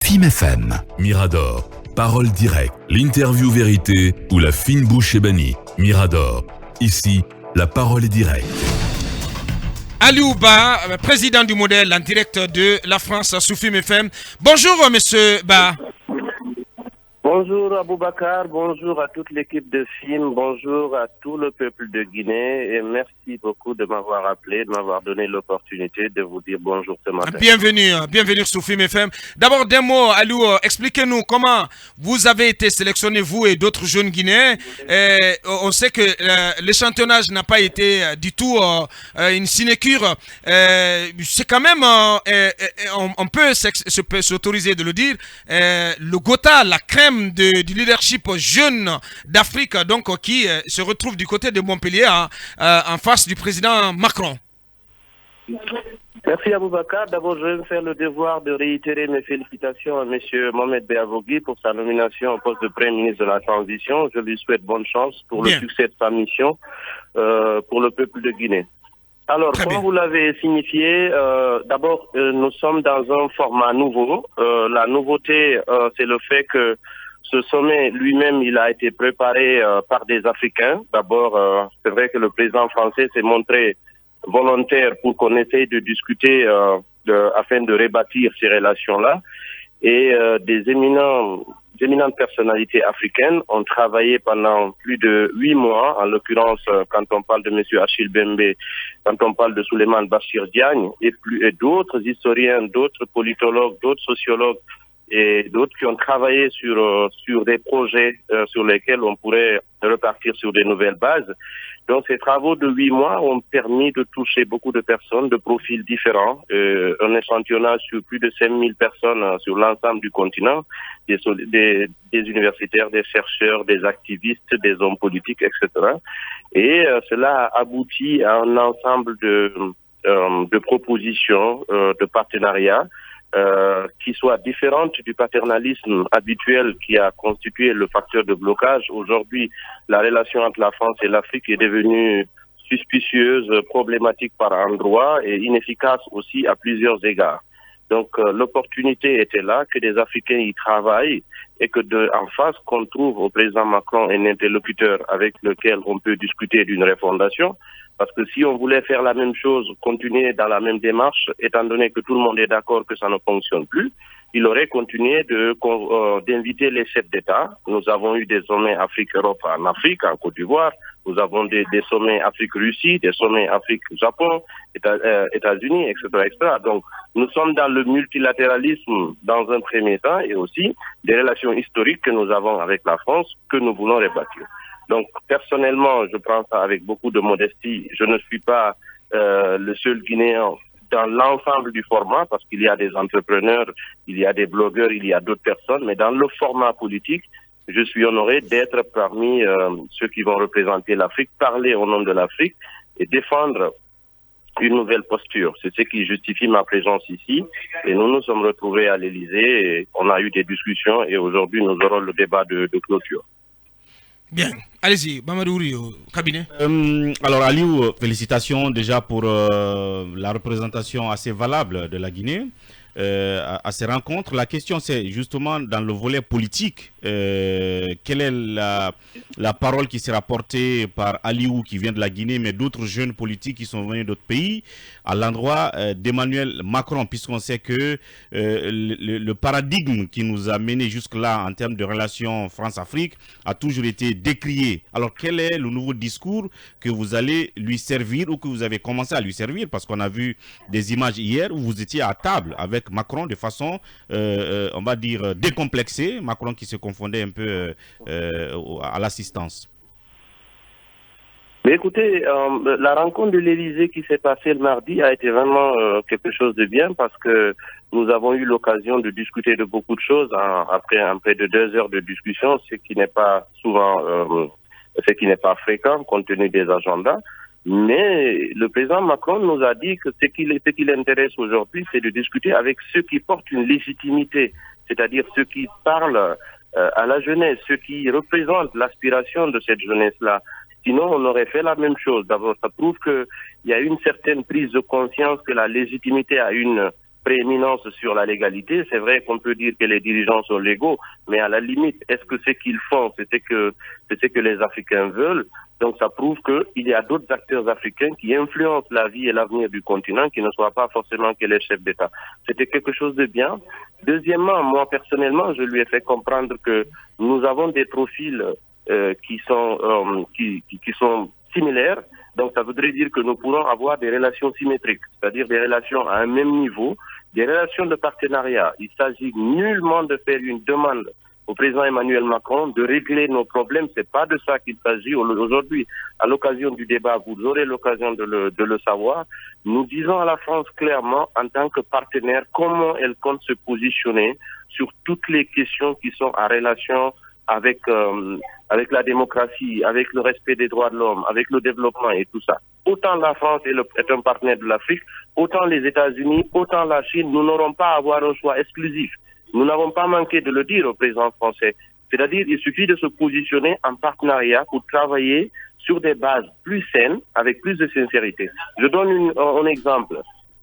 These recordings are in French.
FIM FM. Mirador, parole directe, l'interview vérité ou la fine bouche ébanie. Mirador, ici, la parole est directe. Aliou Ba, président du modèle en direct de la France sous FIM FM. Bonjour monsieur Ba. Bonjour Aboubakar, bonjour à toute l'équipe de FIM, bonjour à tout le peuple de Guinée et merci beaucoup de m'avoir appelé, de m'avoir donné l'opportunité de vous dire bonjour ce matin. Bienvenue sur FIM FM. D'abord d'un mot, Aliou, expliquez-nous comment vous avez été sélectionné, vous et d'autres jeunes Guinéens. On sait que l'échantillonnage n'a pas été du tout une sinécure. C'est quand même, on peut s'autoriser de le dire, le Gotha, la crème du leadership jeune d'Afrique, donc qui se retrouve du côté de Montpellier en face du président Macron. Merci Aboubakar. D'abord, je vais me faire le devoir de réitérer mes félicitations à M. Mohamed Beavogui pour sa nomination au poste de Premier ministre de la Transition. Je lui souhaite bonne chance pour le succès de sa mission pour le peuple de Guinée. Alors, comme vous l'avez signifié, d'abord, nous sommes dans un format nouveau. La nouveauté, c'est le fait que ce sommet lui-même, il a été préparé par des Africains. D'abord, c'est vrai que le président français s'est montré volontaire pour qu'on essaye de discuter afin de rebâtir ces relations-là. Et des éminentes personnalités africaines ont travaillé pendant plus de 8 mois, en l'occurrence quand on parle de M. Achille Bembe, quand on parle de Souleymane Bachir Diagne et d'autres historiens, d'autres politologues, d'autres sociologues et d'autres qui ont travaillé sur des projets sur lesquels on pourrait repartir sur des nouvelles bases. Donc ces travaux de 8 mois ont permis de toucher beaucoup de personnes de profils différents, un échantillonnage sur plus de 5000 personnes sur l'ensemble du continent, des universitaires, des chercheurs, des activistes, des hommes politiques, etc. Et cela a abouti à un ensemble de propositions, de partenariats, qui soit différente du paternalisme habituel qui a constitué le facteur de blocage. Aujourd'hui, la relation entre la France et l'Afrique est devenue suspicieuse, problématique par endroits et inefficace aussi à plusieurs égards. Donc l'opportunité était là, que des Africains y travaillent et que en face, qu'on trouve au président Macron un interlocuteur avec lequel on peut discuter d'une refondation. Parce que si on voulait faire la même chose, continuer dans la même démarche, étant donné que tout le monde est d'accord que ça ne fonctionne plus, il aurait continué d'inviter les chefs d'État. Nous avons eu des sommets Afrique-Europe en Afrique, en Côte d'Ivoire. Nous avons des sommets Afrique-Russie, des sommets Afrique-Japon, États-Unis, etc., etc. Donc, nous sommes dans le multilatéralisme dans un premier temps et aussi des relations historiques que nous avons avec la France que nous voulons rebâtir. Donc, personnellement, je prends ça avec beaucoup de modestie. Je ne suis pas le seul Guinéen dans l'ensemble du format, parce qu'il y a des entrepreneurs, il y a des blogueurs, il y a d'autres personnes, mais dans le format politique, je suis honoré d'être parmi ceux qui vont représenter l'Afrique, parler au nom de l'Afrique et défendre une nouvelle posture. C'est ce qui justifie ma présence ici. Et nous nous sommes retrouvés à l'Élysée, et on a eu des discussions et aujourd'hui nous aurons le débat de clôture. Bien, allez-y, Bamadouri au cabinet. Alors Aliou, félicitations déjà pour la représentation assez valable de la Guinée à ces rencontres. La question c'est justement dans le volet politique, quelle est la parole qui sera portée par Aliou qui vient de la Guinée, mais d'autres jeunes politiques qui sont venus d'autres pays, à l'endroit d'Emmanuel Macron, puisqu'on sait que le paradigme qui nous a mené jusque-là en termes de relations France-Afrique a toujours été décrié. Alors quel est le nouveau discours que vous allez lui servir ou que vous avez commencé à lui servir? Parce qu'on a vu des images hier où vous étiez à table avec Macron de façon, on va dire, décomplexée. Macron qui se confondait un peu à l'assistance. Mais écoutez, la rencontre de l'Élysée qui s'est passée le mardi a été vraiment quelque chose de bien parce que nous avons eu l'occasion de discuter de beaucoup de choses après près de 2 heures de discussion, ce qui n'est pas souvent, ce qui n'est pas fréquent compte tenu des agendas. Mais le président Macron nous a dit que ce qui l'intéresse aujourd'hui, c'est de discuter avec ceux qui portent une légitimité, c'est-à-dire ceux qui parlent à la jeunesse, ceux qui représentent l'aspiration de cette jeunesse-là. Sinon, on aurait fait la même chose. D'abord, ça prouve qu'il y a une certaine prise de conscience que la légitimité a une prééminence sur la légalité. C'est vrai qu'on peut dire que les dirigeants sont légaux, mais à la limite, est-ce que ce qu'ils font, c'est ce que les Africains veulent? Donc ça prouve qu'il y a d'autres acteurs africains qui influencent la vie et l'avenir du continent, qui ne soient pas forcément que les chefs d'État. C'était quelque chose de bien. Deuxièmement, moi personnellement, je lui ai fait comprendre que nous avons des profils qui sont similaires. Donc ça voudrait dire que nous pourrons avoir des relations symétriques, c'est-à-dire des relations à un même niveau, des relations de partenariat. Il s'agit nullement de faire une demande au président Emmanuel Macron de régler nos problèmes. C'est pas de ça qu'il s'agit aujourd'hui. À l'occasion du débat, vous aurez l'occasion de le savoir. Nous disons à la France clairement, en tant que partenaire, comment elle compte se positionner sur toutes les questions qui sont en relation avec la démocratie, avec le respect des droits de l'homme, avec le développement et tout ça. Autant la France est un partenaire de l'Afrique, autant les États-Unis, autant la Chine, nous n'aurons pas à avoir un choix exclusif. Nous n'avons pas manqué de le dire au président français. C'est-à-dire, il suffit de se positionner en partenariat pour travailler sur des bases plus saines, avec plus de sincérité. Je donne un exemple.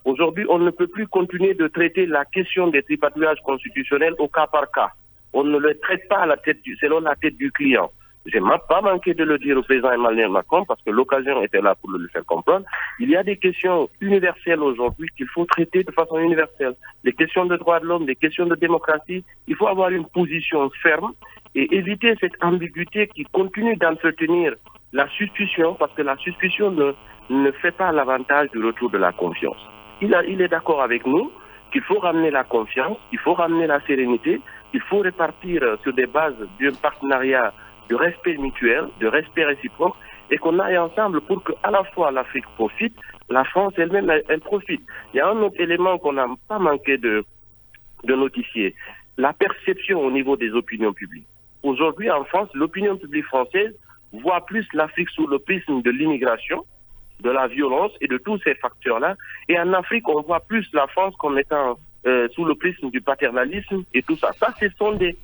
Aujourd'hui, on ne peut plus continuer de traiter la question des tripatouillages constitutionnels au cas par cas. On ne le traite pas selon la tête du client. Je n'ai pas manqué de le dire au président Emmanuel Macron parce que l'occasion était là pour le faire comprendre. Il y a des questions universelles aujourd'hui qu'il faut traiter de façon universelle. Les questions de droits de l'homme, les questions de démocratie, il faut avoir une position ferme et éviter cette ambiguïté qui continue d'entretenir la suspicion parce que la suspicion ne fait pas l'avantage du retour de la confiance. Il est d'accord avec nous qu'il faut ramener la confiance, il faut ramener la sérénité, il faut répartir sur des bases d'un partenariat de respect mutuel, de respect réciproque, et qu'on aille ensemble pour que à la fois l'Afrique profite, la France elle-même elle profite. Il y a un autre élément qu'on n'a pas manqué de notifier, la perception au niveau des opinions publiques. Aujourd'hui en France, l'opinion publique française voit plus l'Afrique sous le prisme de l'immigration, de la violence et de tous ces facteurs-là, et en Afrique on voit plus la France comme étant sous le prisme du paternalisme et tout ça. Ça, ce sont des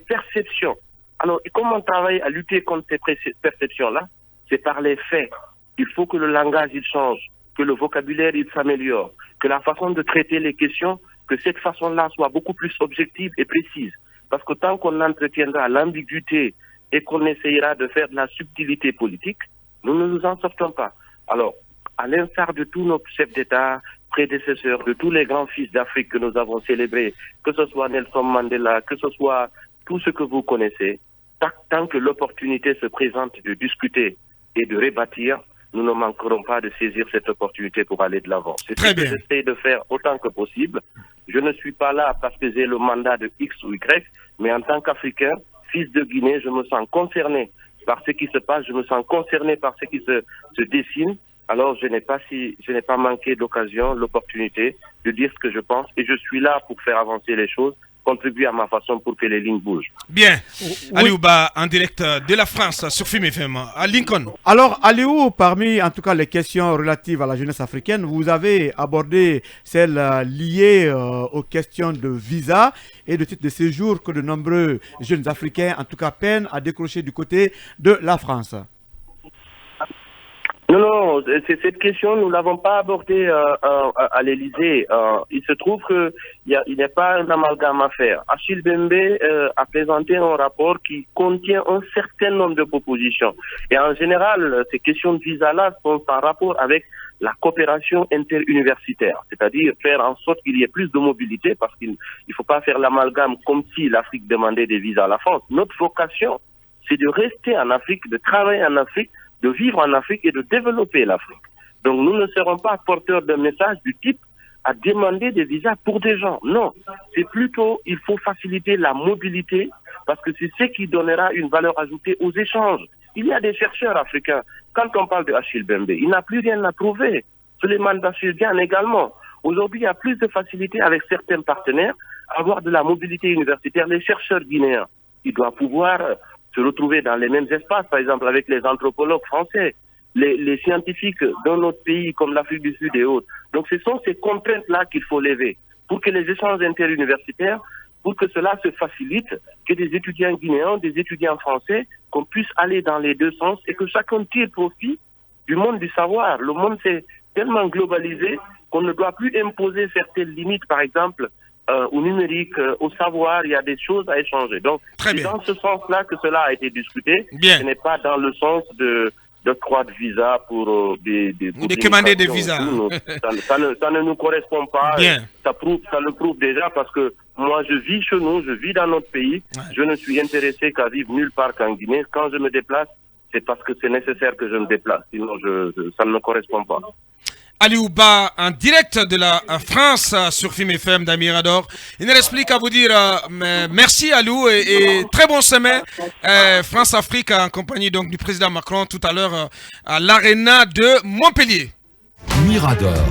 perceptions. Alors, comment travailler à lutter contre ces perceptions-là? C'est par les faits. Il faut que le langage, il change, que le vocabulaire, il s'améliore, que la façon de traiter les questions, que cette façon-là soit beaucoup plus objective et précise. Parce que tant qu'on entretiendra l'ambiguïté et qu'on essayera de faire de la subtilité politique, nous ne nous en sortons pas. Alors, à l'instar de tous nos chefs d'État, prédécesseurs, de tous les grands fils d'Afrique que nous avons célébrés, que ce soit Nelson Mandela, que ce soit tout ce que vous connaissez, tant que l'opportunité se présente de discuter et de rebâtir, nous ne manquerons pas de saisir cette opportunité pour aller de l'avant. C'est ce que j'essaie de faire autant que possible. Je ne suis pas là parce que j'ai le mandat de X ou Y, mais en tant qu'Africain, fils de Guinée, je me sens concerné par ce qui se passe, je me sens concerné par ce qui se dessine. Alors, je n'ai pas manqué d'occasion, l'opportunité de dire ce que je pense et je suis là pour faire avancer les choses, contribuer à ma façon pour que les lignes bougent. Bien. Aliouba, en direct de la France sur Film FM à Lincoln. Alors, Aliou, parmi en tout cas les questions relatives à la jeunesse africaine, vous avez abordé celles liées aux questions de visa et de titre de séjour que de nombreux jeunes Africains, en tout cas, peinent à décrocher du côté de la France. Non, cette question, nous ne l'avons pas abordée à l'Élysée. Il se trouve qu'il n'y a pas un amalgame à faire. Achille Bembe a présenté un rapport qui contient un certain nombre de propositions. Et en général, ces questions de visa-là sont en rapport avec la coopération interuniversitaire, c'est-à-dire faire en sorte qu'il y ait plus de mobilité, parce qu'il ne faut pas faire l'amalgame comme si l'Afrique demandait des visas à la France. Notre vocation, c'est de rester en Afrique, de travailler en Afrique, de vivre en Afrique et de développer l'Afrique. Donc nous ne serons pas porteurs d'un message du type à demander des visas pour des gens. Non, c'est plutôt, il faut faciliter la mobilité parce que c'est ce qui donnera une valeur ajoutée aux échanges. Il y a des chercheurs africains. Quand on parle de Achille Bembe, il n'a plus rien à prouver. Suleiman Bachir Diagne également. Aujourd'hui, il y a plus de facilité avec certains partenaires à avoir de la mobilité universitaire. Les chercheurs guinéens, ils doivent pouvoir se retrouver dans les mêmes espaces, par exemple avec les anthropologues français, les scientifiques dans notre pays comme l'Afrique du Sud et autres. Donc ce sont ces contraintes-là qu'il faut lever pour que les échanges interuniversitaires, pour que cela se facilite, que des étudiants guinéens, des étudiants français, qu'on puisse aller dans les deux sens et que chacun tire profit du monde du savoir. Le monde s'est tellement globalisé qu'on ne doit plus imposer certaines limites, par exemple, au numérique, au savoir, il y a des choses à échanger. Donc, c'est dans ce sens-là que cela a été discuté. Bien. Ce n'est pas dans le sens d'octroi de visa pour demander des visas. Ça ne nous correspond pas. Bien. Ça le prouve déjà parce que moi, je vis chez nous, je vis dans notre pays. Ouais. Je ne suis intéressé qu'à vivre nulle part qu'en Guinée. Quand je me déplace, c'est parce que c'est nécessaire que je me déplace. Sinon, ça ne me correspond pas. Aliou Ba, en direct de la France sur Film FM d'Amirador. Il ne reste plus qu'à vous dire merci Aliou et très bon sommet France-Afrique en compagnie donc du président Macron tout à l'heure à l'Arena de Montpellier. Mirador.